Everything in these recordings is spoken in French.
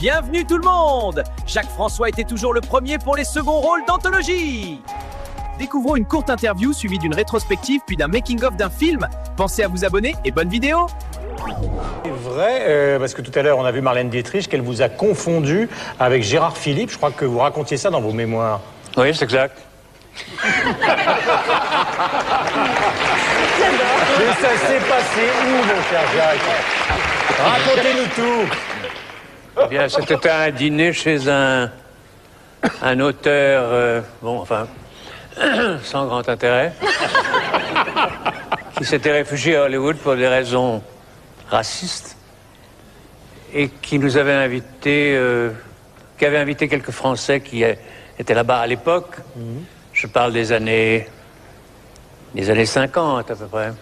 Bienvenue tout le monde! Jacques François était toujours le premier pour les seconds rôles d'anthologie. Découvrons une courte interview suivie d'une rétrospective puis d'un making-of d'un film. Pensez à vous abonner et bonne vidéo! C'est vrai, parce que tout à l'heure on a vu Marlène Dietrich, qu'elle vous a confondu avec Gérard Philippe. Je crois que vous racontiez ça dans vos mémoires. Oui, c'est exact. Mais ça s'est passé où, mon cher Jacques? Racontez-nous tout. Eh bien, c'était un dîner chez un auteur, sans grand intérêt, qui s'était réfugié à Hollywood pour des raisons racistes et qui nous avait invités, qui avait invité quelques Français qui étaient là-bas à l'époque. Je parle des années 50 à peu près.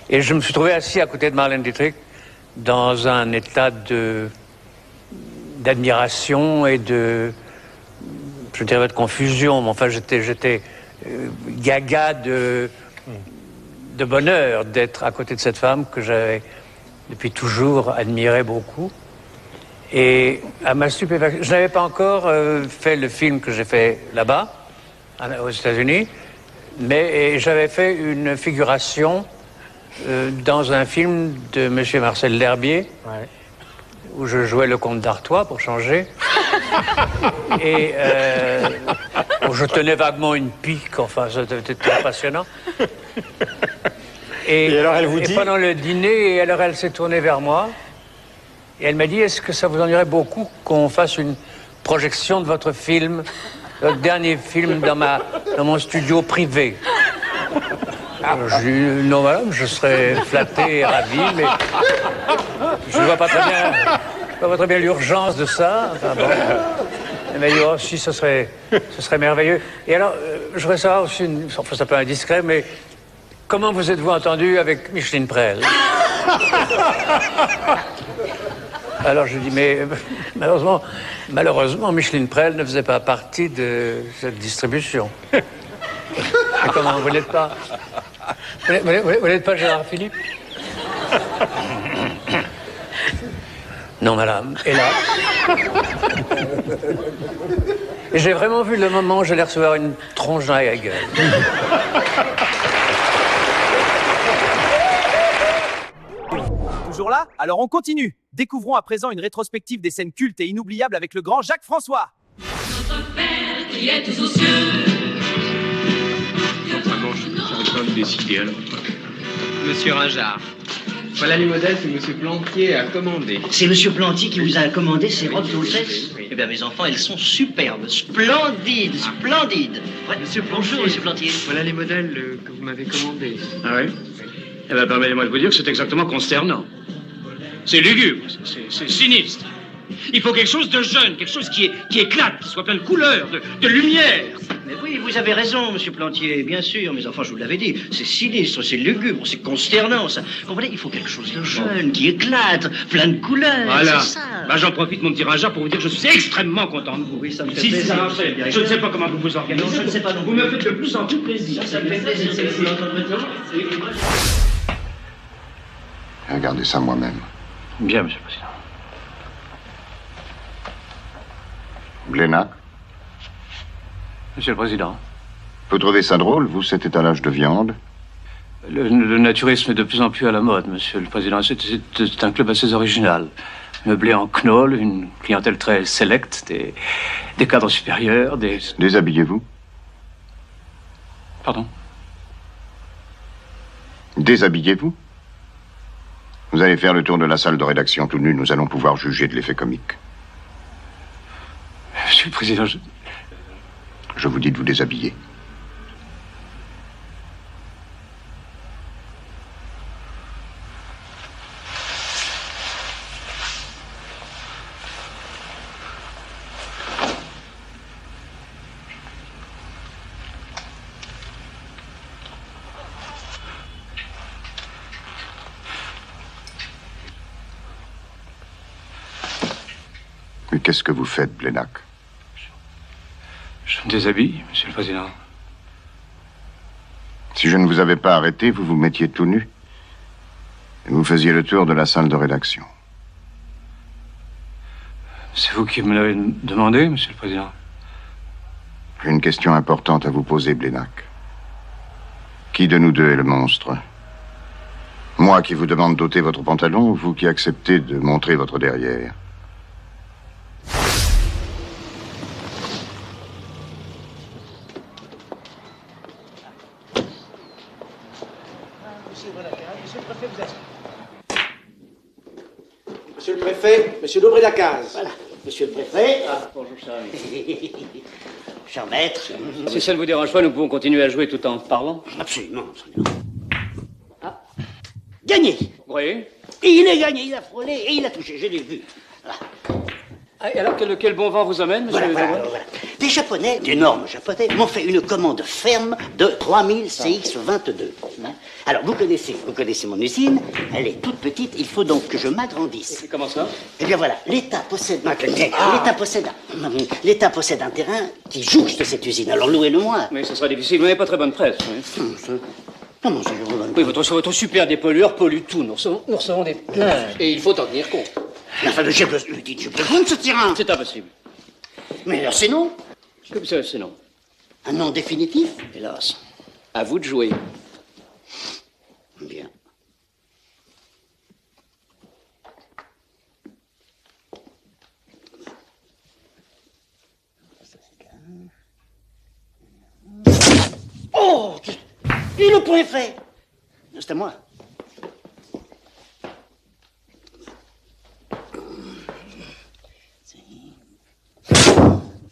Et je me suis trouvé assis à côté de Marlène Dietrich dans un état d'admiration et de confusion. Mais enfin, j'étais gaga de bonheur d'être à côté de cette femme que j'avais depuis toujours admiré beaucoup. Et à ma stupéfaction, je n'avais pas encore fait le film que j'ai fait là-bas, aux États-Unis, mais j'avais fait une figuration dans un film de M. Marcel L'Herbier, ouais, où je jouais le comte d'Artois, pour changer. Et où je tenais vaguement une pique, enfin, c'était très passionnant. Et alors elle vous dit... pendant le dîner, alors elle s'est tournée vers moi, et elle m'a dit, est-ce que ça vous ennuierait beaucoup qu'on fasse une projection de votre film, le dernier film dans mon studio privé? Je lui ai dit, non madame, je serais flatté et ravi, mais je ne vois pas très bien l'urgence de ça. Enfin, bon. Elle m'a dit, oh si, ce serait merveilleux. Et alors, je voudrais savoir aussi, enfin, c'est un peu indiscret, mais comment vous êtes-vous entendu avec Micheline Prel? Alors je dis, mais malheureusement, Micheline Prel ne faisait pas partie de cette distribution. Et comment, vous n'êtes pas... Vous n'êtes pas Gérard Philippe? Non, madame. Et là... Et j'ai vraiment vu le moment où j'allais recevoir une tronche dans la gueule. Toujours là? Alors on continue. Découvrons à présent une rétrospective des scènes cultes et inoubliables avec le grand Jacques François. Notre Père qui est aux cieux. Vraiment, j'arrive pas à me décider alors. Monsieur Ringard. Voilà les modèles que Monsieur Plantier a commandés. C'est Monsieur Plantier qui vous a commandé ces robes d'hôtesse? Oui. Eh bien, mes enfants, elles sont superbes, splendides, splendides. Ouais. Bonjour, Monsieur Plantier. Voilà les modèles que vous m'avez commandés. Ah oui? Eh bien, permettez-moi de vous dire que c'est exactement consternant. C'est lugubre, c'est sinistre. Il faut quelque chose de jeune, quelque chose qui éclate, qui soit plein de couleurs, de lumière. Mais oui, vous avez raison, Monsieur Plantier, bien sûr. Mes enfants, je vous l'avais dit, c'est sinistre, c'est lugubre, c'est consternant, ça. Comprenez, il faut quelque chose de jeune, qui éclate, plein de couleurs, voilà. C'est ça. Bah, j'en profite, mon petit Ringard, pour vous dire que je suis extrêmement content de vous. Oui, ça me fait plaisir. plaisir. Ça marche. Je ne sais pas comment vous vous organisez. Non, je ne sais pas non plus. Vous me faites de plus en plus plaisir. Ça me fait plaisir. Regardez ça moi-même. Bien, Monsieur le Président. Blénac, Monsieur le Président. vous trouvez ça drôle, vous, cet étalage de viande? Le naturisme est de plus en plus à la mode, Monsieur le Président. C'est un club assez original. Meublé en knoll, une clientèle très sélecte, des cadres supérieurs, des... Déshabillez-vous. Pardon? Déshabillez-vous. Vous allez faire le tour de la salle de rédaction tout nu, nous allons pouvoir juger de l'effet comique. Monsieur le Président, je vous dis de vous déshabiller. Mais qu'est-ce que vous faites, Blénac? Je me déshabille, Monsieur le Président. Si je ne vous avais pas arrêté, vous vous mettiez tout nu et vous faisiez le tour de la salle de rédaction. C'est vous qui me l'avez demandé, Monsieur le Président. J'ai une question importante à vous poser, Blénac. Qui de nous deux est le monstre? Moi qui vous demande d'ôter votre pantalon ou vous qui acceptez de montrer votre derrière? Monsieur le préfet, monsieur Dobré-Lacaze. Voilà, monsieur le préfet. Ah, bonjour, cher ami. Cher maître. Si ça ne vous dérange pas, nous pouvons continuer à jouer tout en parlant. Absolument, absolument. Ah, gagné. Oui. Et il a gagné, il a frôlé et il a touché, je l'ai vu. Voilà. Ah, et alors, quel bon vent vous amène, monsieur Voilà. Des Japonais, d'énormes Japonais, m'ont fait une commande ferme de 3000 CX-22. Alors, vous connaissez mon usine, elle est toute petite, il faut donc que je m'agrandisse. Et comment ça? Eh bien voilà, l'État possède un terrain qui jouxte cette usine, alors louez-le-moi. Mais ce sera difficile, vous n'avez pas très bonne presse. Oui. Comment ça, je vous donne? Oui, votre super dépollueur pollue tout. Nous recevons des plaintes. Et il faut en tenir compte. Enfin, j'ai besoin de ce terrain. C'est impossible. Mais alors, c'est non. Comme ça, c'est non. Un nom définitif? Hélas. À vous de jouer. Bien. Oh! Et le point est fait! C'est à moi.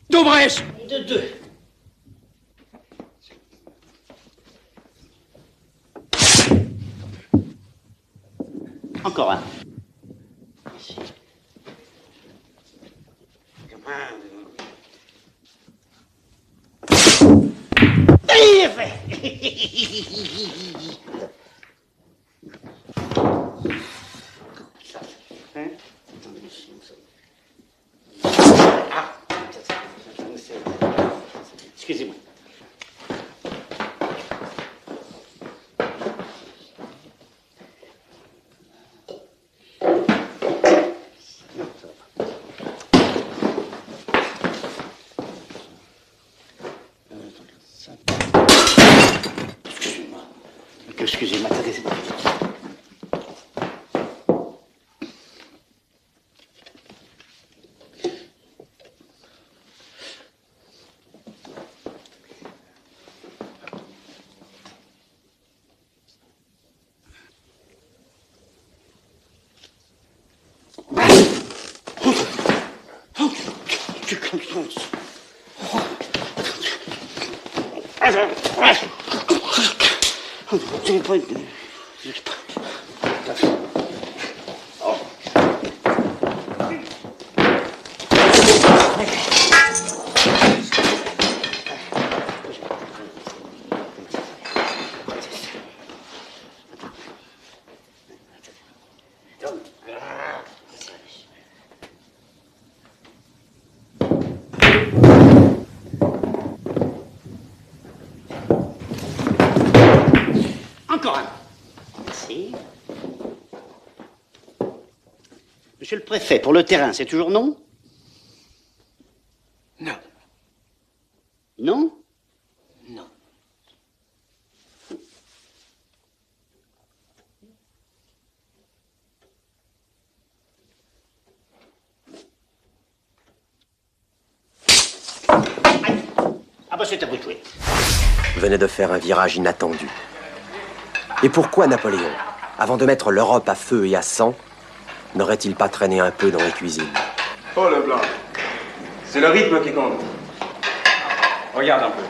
Dobrèche! De deux. Encore un. Ici. Et il est fait. Hein? Ah. Excusez-moi. Excusez-moi, attendez. Encore un. Merci. Monsieur le préfet, pour le terrain, c'est toujours non? Non. Non? Non. Ah bah c'est à vous de jouer. Venait de faire un virage inattendu. Et pourquoi Napoléon, avant de mettre l'Europe à feu et à sang, n'aurait-il pas traîné un peu dans les cuisines? Oh le blanc, c'est le rythme qui compte. Regarde un peu.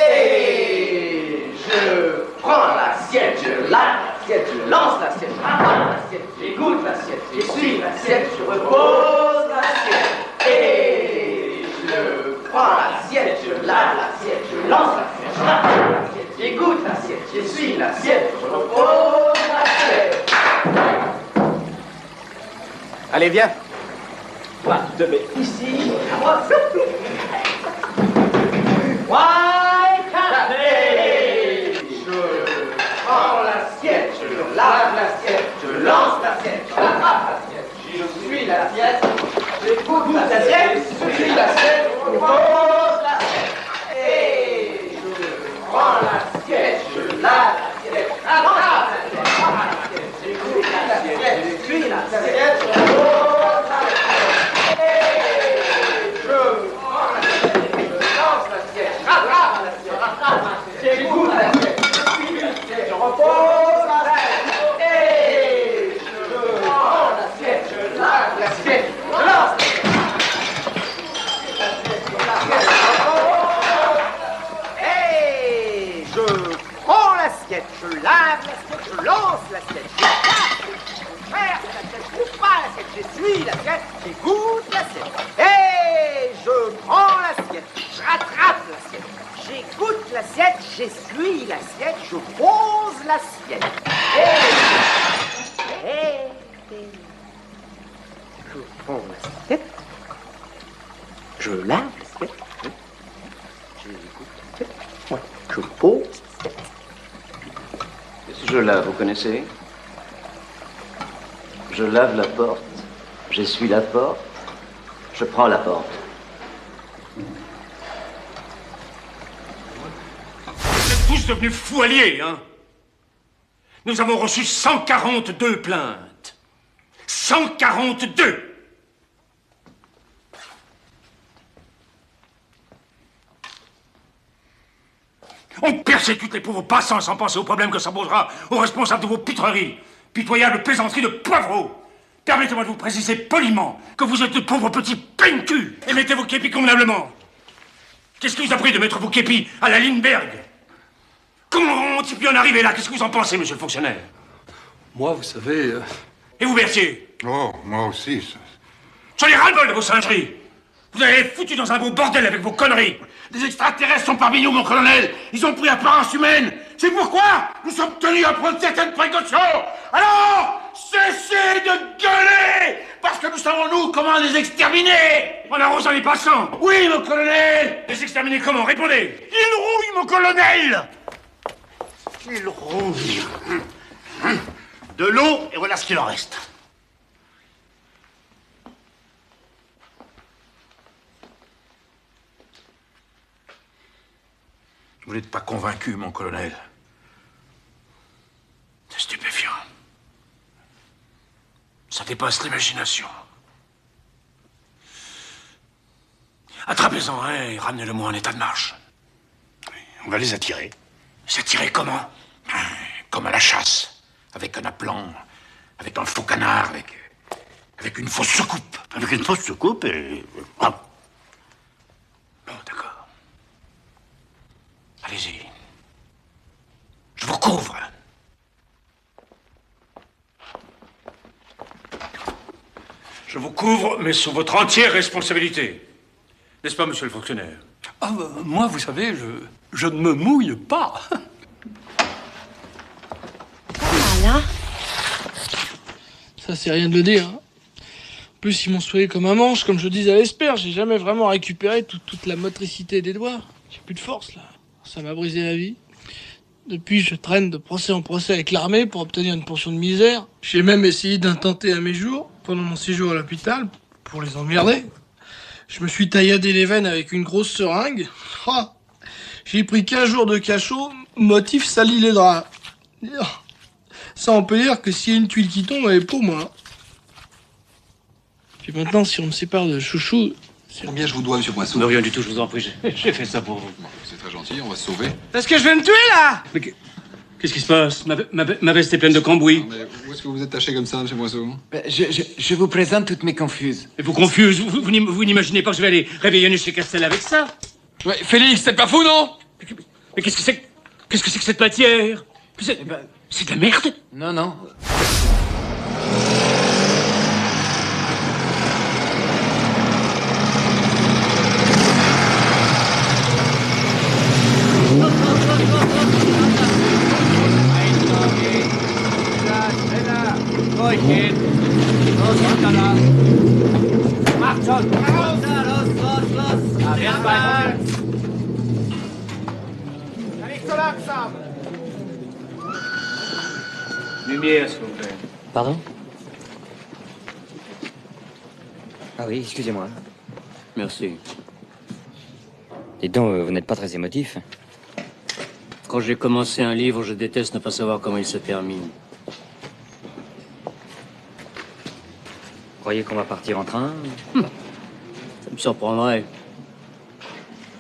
Et je prends l'assiette, je lave l'assiette, je lance l'assiette, je rafale l'assiette, j'égoutte l'assiette, j'essuie l'assiette, je repose l'assiette. Et je prends l'assiette, je lave l'assiette, je lance l'assiette, je rafale l'assiette, j'égoutte l'assiette, j'essuie l'assiette, je repose l'assiette. Allez, viens. Toi, tu te mets ici, à moi. Ouais, café. Je prends l'assiette, je lave l'assiette, je lance l'assiette, je rafale l'assiette, je suis je lave l'assiette, je lance l'assiette, je casse, je verse l'assiette, je coupe pas l'assiette, j'essuie l'assiette, j'égoutte l'assiette. Et je prends l'assiette, je rattrape l'assiette, j'égoutte l'assiette, j'essuie l'assiette, je pose l'assiette. Et je prends l'assiette, je lave l'assiette, j'égoutte l'assiette, ouais, je pose l'assiette. Si je lave, vous connaissez? Je lave la porte, j'essuie la porte, je prends la porte. Vous êtes tous devenus fous alliés, hein? Nous avons reçu 142 plaintes. 142! On persécute les pauvres passants sans penser aux problèmes que ça posera aux responsables de vos pitreries, pitoyables plaisanteries de poivreaux. Permettez-moi de vous préciser poliment que vous êtes de pauvres petits peigne-cul et mettez vos képis convenablement. Qu'est-ce qui vous a pris de mettre vos képis à la Lindbergh? Comment ont-ils pu en arriver là? Qu'est-ce que vous en pensez, monsieur le fonctionnaire? Moi, vous savez... Et vous, Berthier? Oh, moi aussi. J'en ai ras-le-bol de vos singeries. Vous avez foutu dans un beau bordel avec vos conneries. Des extraterrestres sont parmi nous, mon colonel. Ils ont pris apparence humaine. C'est pourquoi nous sommes tenus à prendre certaines précautions. Alors, cessez de gueuler, parce que nous savons, nous, comment les exterminer. En arrosant les passants. Oui, mon colonel. Les exterminer comment? Répondez. Ils rouillent, mon colonel. Ils rouillent. De l'eau, et voilà ce qu'il en reste. Vous n'êtes pas convaincu, mon colonel. C'est stupéfiant. Ça dépasse l'imagination. Attrapez-en un et ramenez-le-moi en état de marche. On va les attirer. Les attirer comment? Comme à la chasse. Avec un appelant, avec un faux canard, avec une fausse soucoupe. Avec une fausse soucoupe et... Ah. Bon, d'accord. Allez-y. Je vous couvre. Je vous couvre, mais sous votre entière responsabilité. N'est-ce pas, monsieur le fonctionnaire? Ah, moi, vous savez, je ne me mouille pas. Voilà. Ça, c'est rien de le dire. Hein. En plus, ils m'ont soigné comme un manche, comme je disais à l'espère. J'ai jamais vraiment récupéré toute la motricité des doigts. J'ai plus de force, là. Ça m'a brisé la vie. Depuis, je traîne de procès en procès avec l'armée pour obtenir une pension de misère. J'ai même essayé d'intenter à mes jours, pendant mon séjour à l'hôpital, pour les emmerder. Je me suis tailladé les veines avec une grosse seringue. Ah, j'ai pris 15 jours de cachot, motif sali les draps. Ça, on peut dire que s'il y a une tuile qui tombe, elle est pour moi. Puis maintenant, si on me sépare de Chouchou... Combien je vous dois, monsieur Poinçon? Rien du tout, je vous en prie, j'ai fait ça pour vous. C'est très gentil, on va se sauver. Parce que je vais me tuer, là! Mais qu'est-ce qui se passe? Ma veste est pleine de cambouis. Mais où est-ce que vous êtes taché comme ça, monsieur Poinçon? Je vous présente toutes mes confuses. Et vous confuse? Vous n'imaginez pas que je vais aller réveillonner chez Castel avec ça? Ouais, Félix, c'est pas fou, non? Mais qu'est-ce que c'est que cette matière? C'est de la merde? Non, non. Lumière, s'il vous plaît. Pardon? Ah oui, excusez-moi. Merci. Dites donc, vous n'êtes pas très émotif. Quand j'ai commencé un livre, je déteste ne pas savoir comment il se termine. Croyez qu'on va partir en train? Ça me surprendrait.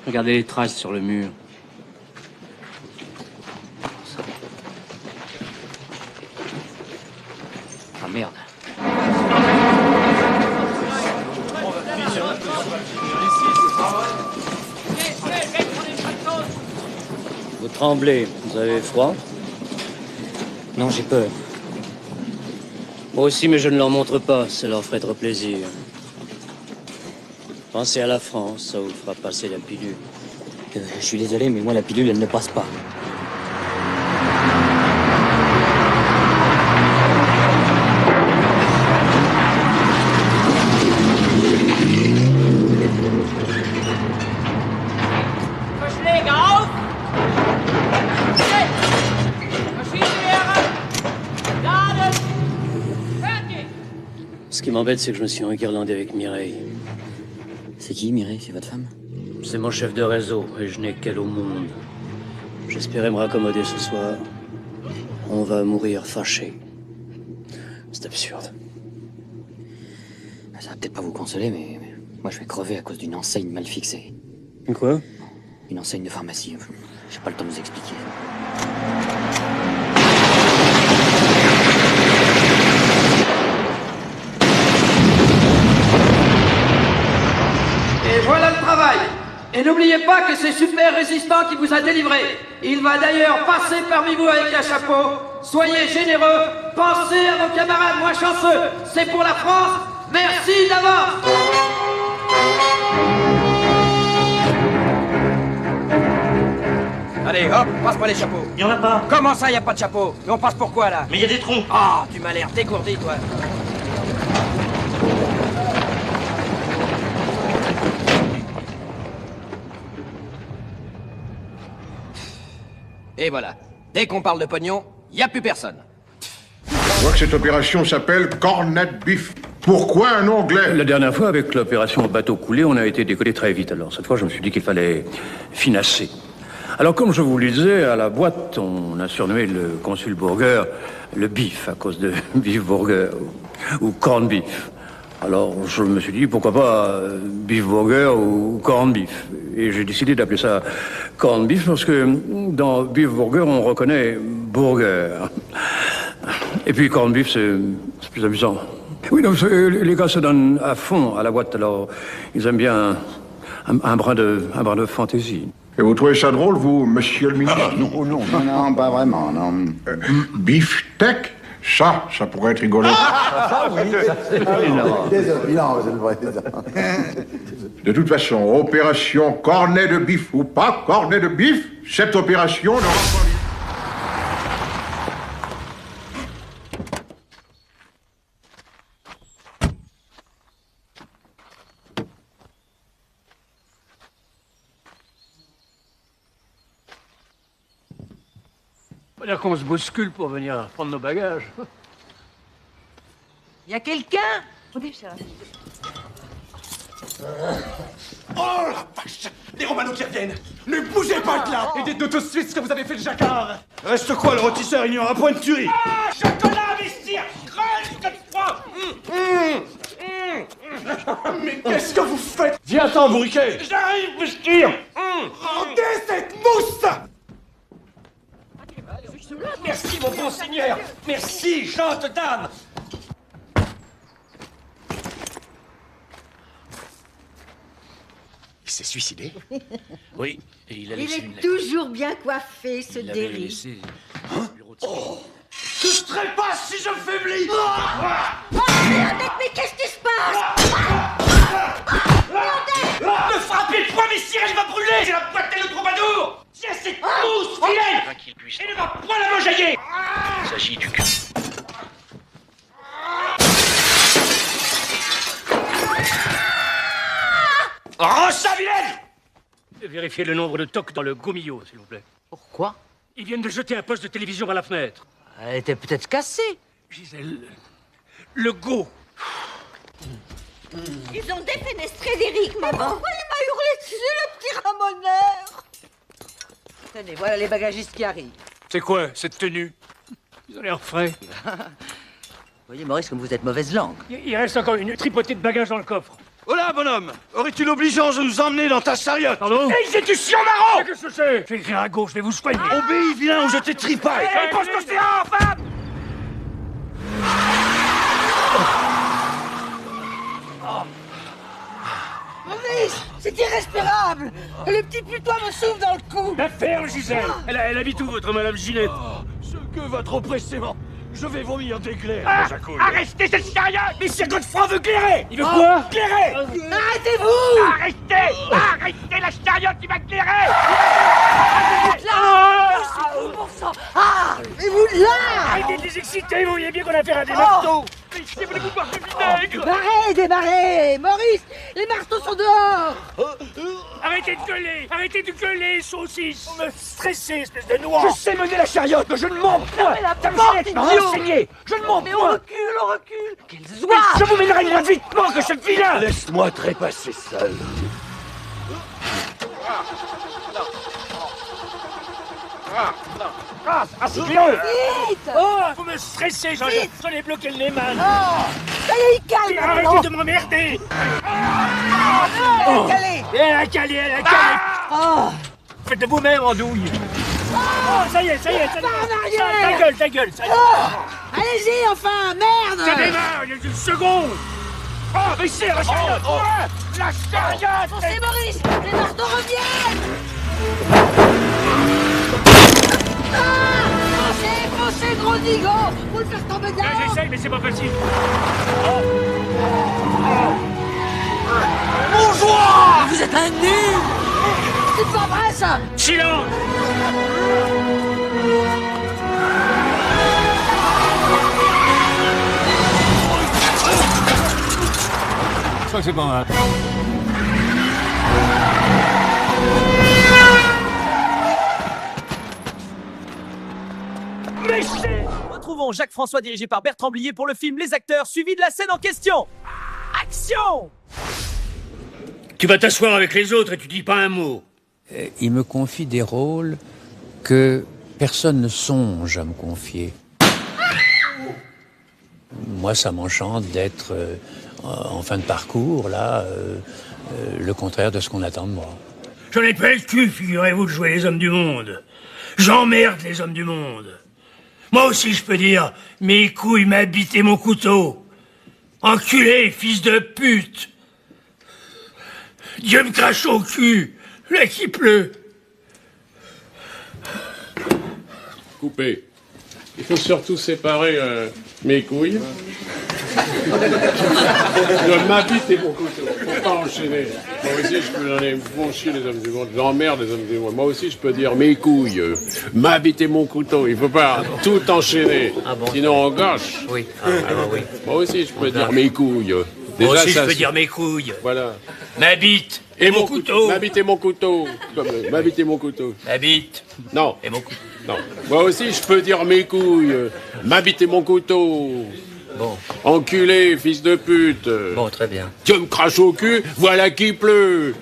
Regardez les traces sur le mur. Ah merde. Vous tremblez, vous avez froid? Non, j'ai peur. Moi aussi, mais je ne leur montre pas, ça leur ferait trop plaisir. Pensez à la France, ça vous fera passer la pilule. Je suis désolé, mais moi, la pilule, elle ne passe pas. Ce qui m'embête, c'est que je me suis enguirlandé avec Mireille. C'est qui, Mireille? C'est votre femme? C'est mon chef de réseau, et je n'ai qu'elle au monde. J'espérais me raccommoder ce soir. On va mourir fâché. C'est absurde. Ça va peut-être pas vous consoler, mais moi, je vais crever à cause d'une enseigne mal fixée. Quoi? Une enseigne de pharmacie. J'ai pas le temps de vous expliquer. Et voilà le travail. Et n'oubliez pas que c'est Super Résistant qui vous a délivré. Il va d'ailleurs passer parmi vous avec un chapeau. Soyez généreux, pensez à vos camarades moins chanceux. C'est pour la France. Merci d'avance. Allez, hop, passe-moi les chapeaux. Il y en a pas. Comment ça, y a pas de chapeau? Et on passe pourquoi, là? Mais il y a des troncs. Ah, tu m'as l'air dégourdi, toi. Et voilà. Dès qu'on parle de pognon, y a plus personne. Je vois que cette opération s'appelle Cornet Beef. Pourquoi un Anglais? La dernière fois, avec l'opération bateau coulé, on a été décollé très vite. Alors, cette fois, je me suis dit qu'il fallait finasser. Alors, comme je vous le disais, à la boîte, on a surnommé le consul Burger le Beef, à cause de Beef Burger, ou Corn Beef. Alors, je me suis dit, pourquoi pas Beef Burger ou Corn Beef. Et j'ai décidé d'appeler ça Corn Beef parce que dans Beef Burger, on reconnaît Burger. Et puis Corn Beef, c'est plus amusant. Oui, donc les gars se donnent à fond à la boîte, alors ils aiment bien un brin de fantaisie. Et vous trouvez ça drôle, vous, monsieur le ministre? Non, pas vraiment, non. Beefsteak? Ça pourrait être rigolo. Désolé, non, c'est le président. De toute façon, opération cornet de bif ou pas cornet de bif, cette opération n'aura pas lieu. On va dire qu'on se bouscule pour venir prendre nos bagages. Y a quelqu'un? Oh la vache! Les Romanos qui reviennent! Ne bougez pas de là! Et dites-nous tout de suite ce que vous avez fait de Jacquard! Reste quoi, le rôtisseur? Il n'y aura point de tuerie. Ah! Chocolat, investir! Crève comme froid! Mais qu'est-ce que vous faites? Viens-t'en, bourriquet. J'arrive, Bestir! Rendez cette mousse! Merci, mon bon seigneur! Merci, gente dame! Il s'est suicidé? Oui, et il a Il laissé est une lettre. toujours bien coiffé, ce Il avait Derry. laissé... Oh! Je trépasse si je faiblis! Oh, Léonette, mais qu'est-ce qui se passe? Ne frappez point, mes sirènes va brûler! C'est la boîte de troubadour! Tiens cette mousse, vilaine! Et ne va point la m'enjailler! Il s'agit du cul. Rocha, vilaine! Vérifiez le nombre de tocs dans le goumillot, s'il vous plaît. Pourquoi? Ils viennent de jeter un poste de télévision par la fenêtre. Elle était peut-être cassée. Gisèle... Le go. Ils ont défenestré d'Éric, maman. Pourquoi il m'a hurlé dessus, le petit ramoneur? Tenez, voilà les bagagistes qui arrivent. C'est quoi, cette tenue? Ils ont l'air frais. Vous voyez, Maurice, comme vous êtes mauvaise langue. Il reste encore une tripotée de bagages dans le coffre. Oh là, bonhomme! Aurais-tu l'obligeance de nous emmener dans ta sariote? Pardon? Exécution, Marot! Qu'est-ce que c'est? Je vais écrire à gauche, je vais vous soigner. Obéis, vilain, ou je te tripaille! Hé, pose l'océan, femme! Maurice, c'est irrespirable. Le petit putois me souffle dans le cou. La ferme, Gisèle. Elle habite où, votre madame Ginette? Ce Que votre oppressément. Je vais vomir d'éclair, Arrêtez cette chariot! Mais Sir Godefroy veut clairer. Il veut quoi? Clairer. Arrêtez-vous! Arrêtez la chariot qui va clairer! Poussez-vous, bon sang! Ah! Et vous là! Arrêtez de les exciter, vous voyez bien qu'on a affaire à des marteaux. Mais si voulez-vous boire du vinaigre? Démarrez! Maurice! Les marteaux sont dehors! Arrêtez de gueuler, saucisse. Vous me stressez, espèce de noix. Je sais mener la chariote, je ne mens point. Tamzinette m'a enseigné. Je ne mens point. On recule! Quelle Mais soif! je vous mènerai moins vitement que ce vilain. Laisse-moi trépasser seul. C'est bien. Vite! Oh, vous me stressez, j'en ai bloqué le nez, man. Oh! Ça y est, il calme! Arrêtez de m'emmerder. Elle a calé. Oh! Faites de vous-même, andouille. Oh, ça y est. Pars en arrière! Ta gueule, ça y est. Oh! Allez-y, enfin! Merde! Ça démarre, il y a une seconde. Oh, mais c'est la chariote. La chariote. Foncez, Maurice! Les marteaux reviennent! Foncez, gros digo! Faut le faire tomber dedans! J'essaye, mais c'est pas facile. Bonjour! Vous êtes un nul! C'est pas vrai, ça! Silence! Je crois que c'est pas mal. Retrouvons Jacques-François dirigé par Bertrand Blier pour le film Les Acteurs, suivi de la scène en question. Action! Tu vas t'asseoir avec les autres et tu dis pas un mot. Il me confie des rôles que personne ne songe à me confier. Moi, ça m'enchante d'être en fin de parcours, là, le contraire de ce qu'on attend de moi. J'en ai pas le cul, figurez-vous, de jouer les hommes du monde. J'emmerde les hommes du monde. Moi aussi, je peux dire, mes couilles m'a bité mon couteau. Enculé, fils de pute. Dieu me crache au cul, là qui pleut. Coupé. Il faut surtout séparer mes couilles de ma bite et mon couteau. Faut pas enchaîner. Moi aussi, je peux donner, ils font chier les hommes du monde. J'emmerde les hommes du monde. Moi aussi, je peux dire mes couilles, ma bite et mon couteau. Il faut pas tout enchaîner. Sinon, on gâche. Oui. Oui. Moi aussi, je peux dire mes couilles. Moi aussi, je ça, peux dire mes couilles. Voilà. Ma bite et mon couteau. Ma bite et mon couteau. Comme, ma bite et mon couteau. Ma bite. Non. Et mon couteau. Non. Moi aussi, je peux dire mes couilles, ma bite et mon couteau. Bon. Enculé, fils de pute. Bon, très bien. Tu me craches au cul, voilà qu'il pleut.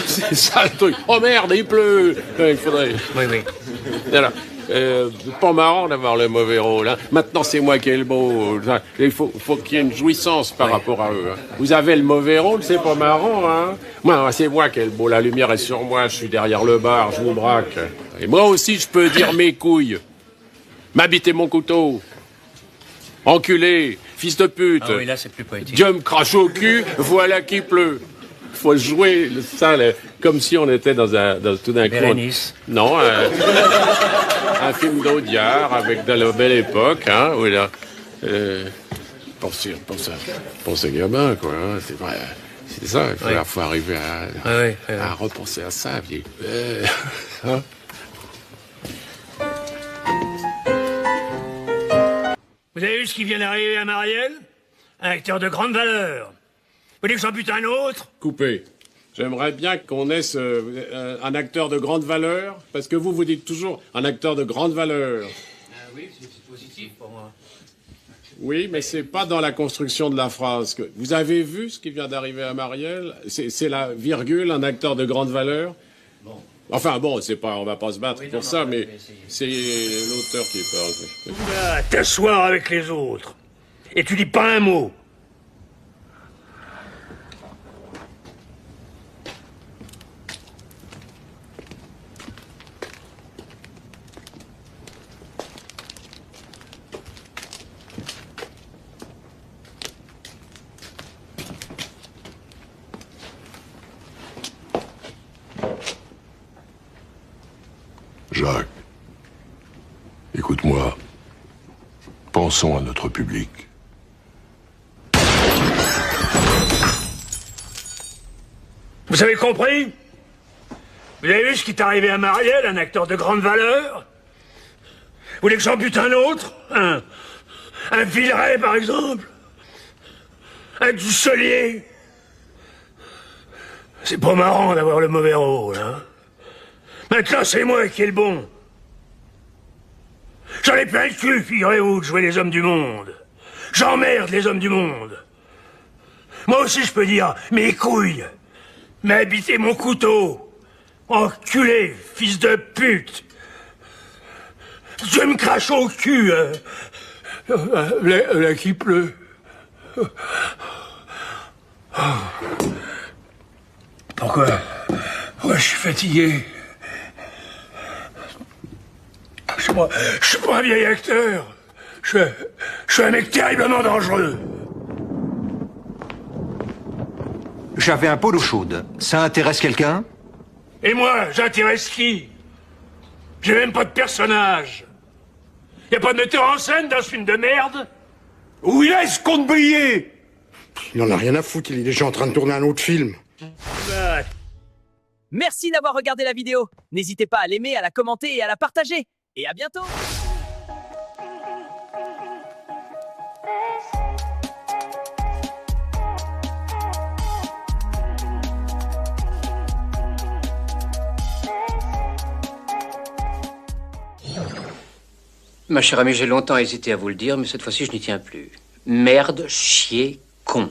C'est ça le truc. Oh merde, il pleut. Il faudrait. Oui. Voilà. C'est pas marrant d'avoir le mauvais rôle. Hein. Maintenant, c'est moi qui ai le beau. Il faut qu'il y ait une jouissance par rapport à eux. Hein. Vous avez le mauvais rôle, c'est pas marrant. Hein. Moi, c'est moi qui ai le beau. La lumière est sur moi, je suis derrière le bar, je vous braque. Et moi aussi, je peux dire mes couilles. Ma bite et mon couteau. Enculé, fils de pute. Ah oui, là, c'est plus poétique. Dieu me crache au cul, voilà qu'il pleut. Faut jouer ça comme si on était dans tout d'un coup. Bérénice. Non, un film d'Audiard avec de la belle époque, hein, où là, pour ce gamin, quoi. Hein, c'est vrai, c'est ça. Il faut arriver à repenser à ça, vieille. Hein. Vous avez vu ce qui vient d'arriver à Marielle? Un acteur de grande valeur. Vous voulez que j'en bute un autre? Coupé. J'aimerais bien qu'on ait un acteur de grande valeur, parce que vous dites toujours un acteur de grande valeur. Oui, c'est positif pour moi. Oui, mais c'est pas dans la construction de la phrase. Vous avez vu ce qui vient d'arriver à Marielle? C'est la virgule, un acteur de grande valeur? Bon. Enfin bon, c'est pas, on va pas se battre pour ça, mais c'est l'auteur qui parle. Ah, t'asseoir avec les autres. Et tu dis pas un mot. Jacques, écoute-moi. Pensons à notre public. Vous avez compris? Vous avez vu ce qui est arrivé à Marielle, un acteur de grande valeur? Vous voulez que j'en bute un autre? Un Villeray, par exemple? Un Dussolier? C'est pas marrant d'avoir le mauvais rôle, hein? Maintenant, c'est moi qui ai le bon. J'en ai plein le cul, figurez-vous, de jouer les hommes du monde. J'emmerde les hommes du monde. Moi aussi, je peux dire mes couilles, mais habitez mon couteau. Enculé, fils de pute. Dieu me crache au cul. Là qui pleut. Pourquoi je suis fatigué? Je suis pas un vieil acteur. Je suis un mec terriblement dangereux. J'avais un pot d'eau chaude. Ça intéresse quelqu'un? Et moi, j'intéresse qui? J'ai même pas de personnage. Y a pas de metteur en scène dans ce film de merde? Où il est, ce compte briller? Il en a rien à foutre, il est déjà en train de tourner un autre film. Merci d'avoir regardé la vidéo. N'hésitez pas à l'aimer, à la commenter et à la partager. Et à bientôt. Ma chère amie, j'ai longtemps hésité à vous le dire, mais cette fois-ci, je n'y tiens plus. Merde, chier, con.